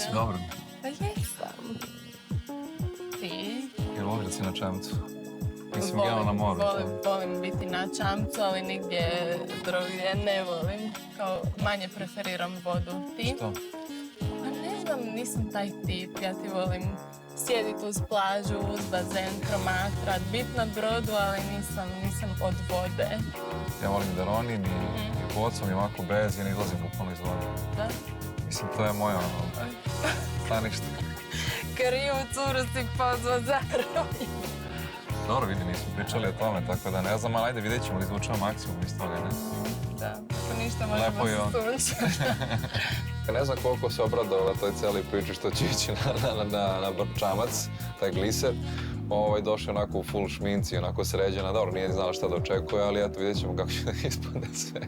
Si dobro? Pa jesam. Ti? Jel voliš da si na čamcu? Mislim, generalno na moru. Volim biti na čamcu, ali nigdje drugdje ne volim. Kao manje preferiram vodu. Ti? Što? Pa ne znam, nisam taj tip. Ja ti volim sjediti uz plažu, uz bazen, promatrat, bit na brodu, ali nisam od vode. Ja volim da ronim i bocom i ovako bez i ne izlazim bukvalno iz vode. Da? Mislim, to je moje stanište. Krivu curu si pozvao za ronjenje. Dobro, vidi, nismo pričali o tome, tako da ne znam, ali ajde vidjet ćemo da izvučemo maksimum iz toga, ne? Da, ako ništa Lepo je on. možemo se sunčati. Ne znam koliko se obradovala toj cijeli priči što će ići na čamac, taj gliser. Došao onako u full šminci, onako sređena, dobro, nije znala šta da očekuje, ali eto vidjet ćemo kako će da ispadne sve.